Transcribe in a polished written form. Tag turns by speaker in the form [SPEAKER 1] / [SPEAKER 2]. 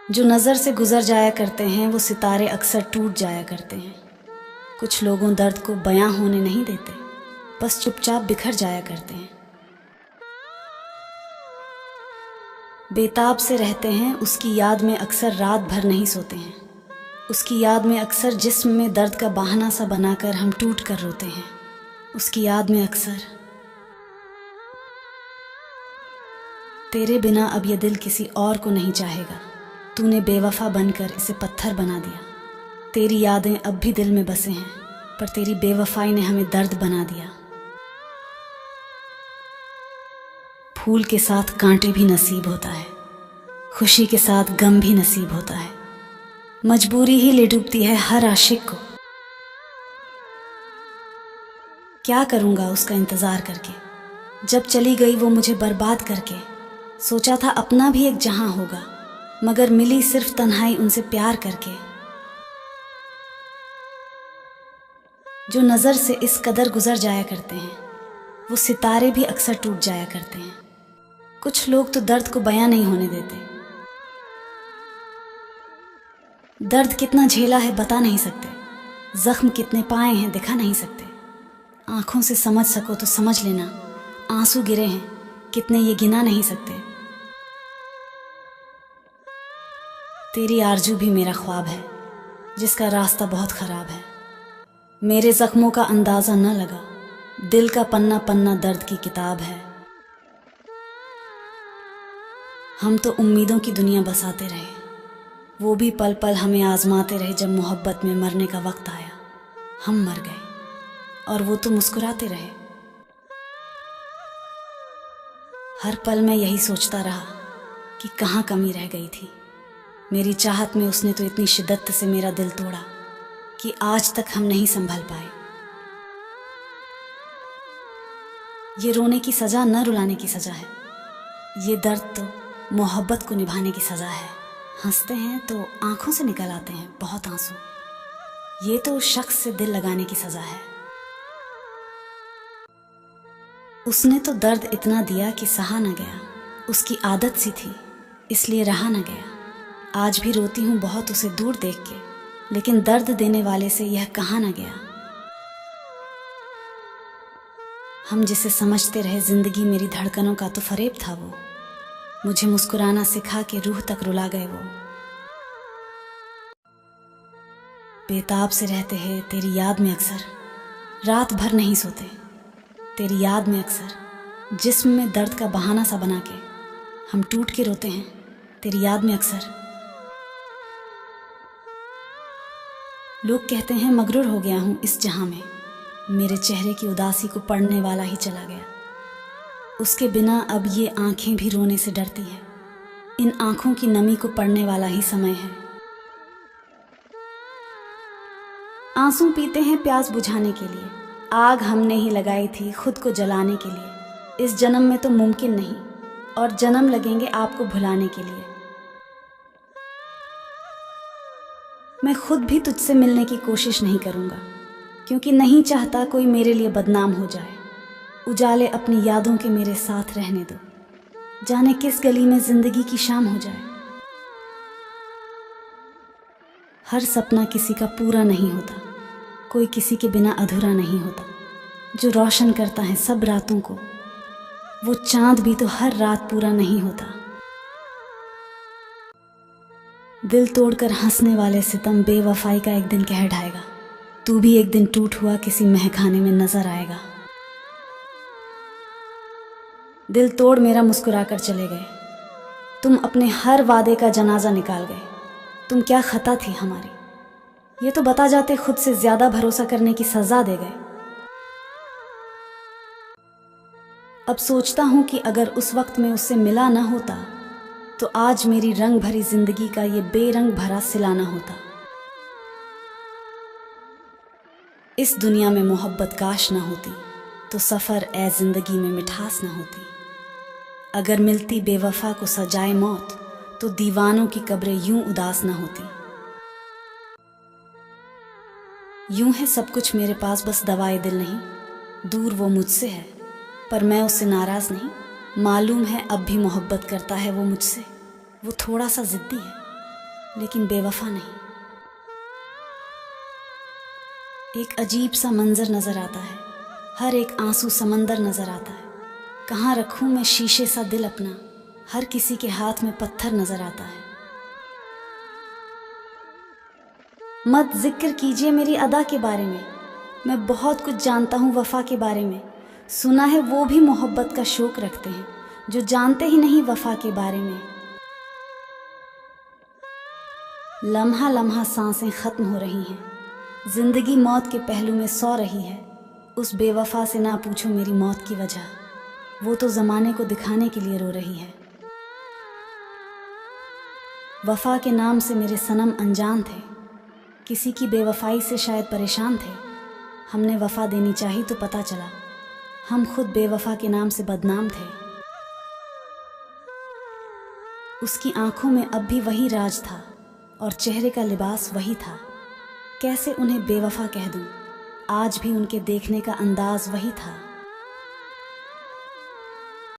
[SPEAKER 1] जो नज़र से गुज़र जाया करते हैं वो सितारे अक्सर टूट जाया करते हैं। कुछ लोगों दर्द को बयां होने नहीं देते, बस चुपचाप बिखर जाया करते हैं। बेताब से रहते हैं, उसकी याद में अक्सर रात भर नहीं सोते हैं। उसकी याद में अक्सर जिस्म में दर्द का बहाना सा बनाकर हम टूट कर रोते हैं। उसकी याद में अक्सर तेरे बिना अब ये दिल किसी और को नहीं चाहेगा। तूने बेवफा बनकर इसे पत्थर बना दिया। तेरी यादें अब भी दिल में बसे हैं, पर तेरी बेवफाई ने हमें दर्द बना दिया। फूल के साथ कांटे भी नसीब होता है, खुशी के साथ गम भी नसीब होता है। मजबूरी ही ले डूबती है हर आशिक को। क्या करूँगा उसका इंतज़ार करके, जब चली गई वो मुझे बर्बाद करके। सोचा था अपना भी एक जहां होगा, मगर मिली सिर्फ तन्हाई उनसे प्यार करके। जो नज़र से इस कदर गुजर जाया करते हैं, वो सितारे भी अक्सर टूट जाया करते हैं। कुछ लोग तो दर्द को बयां नहीं होने देते। दर्द कितना झेला है बता नहीं सकते, जख्म कितने पाए हैं दिखा नहीं सकते। आंखों से समझ सको तो समझ लेना, आंसू गिरे हैं कितने ये गिना नहीं सकते। तेरी आरजू भी मेरा ख्वाब है, जिसका रास्ता बहुत ख़राब है। मेरे ज़ख्मों का अंदाज़ा न लगा, दिल का पन्ना पन्ना दर्द की किताब है। हम तो उम्मीदों की दुनिया बसाते रहे, वो भी पल पल हमें आजमाते रहे। जब मोहब्बत में मरने का वक्त आया, हम मर गए और वो तो मुस्कुराते रहे। हर पल मैं यही सोचता रहा कि कहाँ कमी रह गई थी। मेरी चाहत में उसने तो इतनी शिद्दत से मेरा दिल तोड़ा कि आज तक हम नहीं संभल पाए। ये रोने की सज़ा न रुलाने की सज़ा है, ये दर्द तो मोहब्बत को निभाने की सज़ा है। हंसते हैं तो आंखों से निकल आते हैं बहुत आंसू, ये तो उस शख्स से दिल लगाने की सज़ा है। उसने तो दर्द इतना दिया कि सहा न गया, उसकी आदत सी थी इसलिए रहा न गया। आज भी रोती हूँ बहुत उसे दूर देख के, लेकिन दर्द देने वाले से यह कहा न गया। हम जिसे समझते रहे जिंदगी मेरी धड़कनों का तो फरेब था वो। मुझे मुस्कुराना सिखा के रूह तक रुला गए वो। बेताब से रहते हैं तेरी याद में अक्सर, रात भर नहीं सोते। तेरी याद में अक्सर जिस्म में दर्द का बहाना सा बना के हम टूट के रोते हैं। तेरी याद में अक्सर लोग कहते हैं मगरूर हो गया हूँ इस जहां में, मेरे चेहरे की उदासी को पढ़ने वाला ही चला गया। उसके बिना अब ये आंखें भी रोने से डरती हैं, इन आंखों की नमी को पढ़ने वाला ही समय है। आंसू पीते हैं प्यास बुझाने के लिए, आग हमने ही लगाई थी खुद को जलाने के लिए। इस जन्म में तो मुमकिन नहीं, और जन्म लगेंगे आपको भुलाने के लिए। मैं खुद भी तुझसे मिलने की कोशिश नहीं करूँगा, क्योंकि नहीं चाहता कोई मेरे लिए बदनाम हो जाए। उजाले अपनी यादों के मेरे साथ रहने दो, जाने किस गली में जिंदगी की शाम हो जाए। हर सपना किसी का पूरा नहीं होता, कोई किसी के बिना अधूरा नहीं होता। जो रोशन करता है सब रातों को, वो चांद भी तो हर रात पूरा नहीं होता। दिल तोड़कर हंसने वाले सितम बेवफाई का एक दिन कह ढाएगा। तू भी एक दिन टूट हुआ किसी महखाने में नजर आएगा। दिल तोड़ मेरा मुस्कुरा कर चले गए, तुम अपने हर वादे का जनाजा निकाल गए। तुम क्या खता थी हमारी, ये तो बता जाते खुद से ज्यादा भरोसा करने की सजा दे गए। अब सोचता हूं कि अगर उस वक्त में उससे मिला न होता, तो आज मेरी रंग भरी जिंदगी का ये बेरंग भरा सिलाना होता। इस दुनिया में मोहब्बत काश न होती, तो सफ़र ए जिंदगी में मिठास न होती। अगर मिलती बेवफा को सजाए मौत, तो दीवानों की कब्रें यूं उदास न होती। यूं है सब कुछ मेरे पास बस दवाए दिल नहीं, दूर वो मुझसे है पर मैं उससे नाराज़ नहीं। मालूम है अब भी मोहब्बत करता है वो मुझसे, वो थोड़ा सा ज़िद्दी है लेकिन बेवफा नहीं। एक अजीब सा मंजर नजर आता है, हर एक आंसू समंदर नजर आता है। कहाँ रखूं मैं शीशे सा दिल अपना, हर किसी के हाथ में पत्थर नजर आता है। मत जिक्र कीजिए मेरी अदा के बारे में, मैं बहुत कुछ जानता हूँ वफा के बारे में। सुना है वो भी मोहब्बत का शौक रखते हैं, जो जानते ही नहीं वफा के बारे में। लम्हा लम्हा सांसें खत्म हो रही हैं, जिंदगी मौत के पहलू में सो रही है। उस बेवफा से ना पूछो मेरी मौत की वजह, वो तो ज़माने को दिखाने के लिए रो रही है। वफा के नाम से मेरे सनम अनजान थे, किसी की बेवफाई से शायद परेशान थे। हमने वफा देनी चाही तो पता चला हम खुद बेवफा के नाम से बदनाम थे। उसकी आंखों में अब भी वही राज था और चेहरे का लिबास वही था। कैसे उन्हें बेवफा कह दूं, आज भी उनके देखने का अंदाज वही था।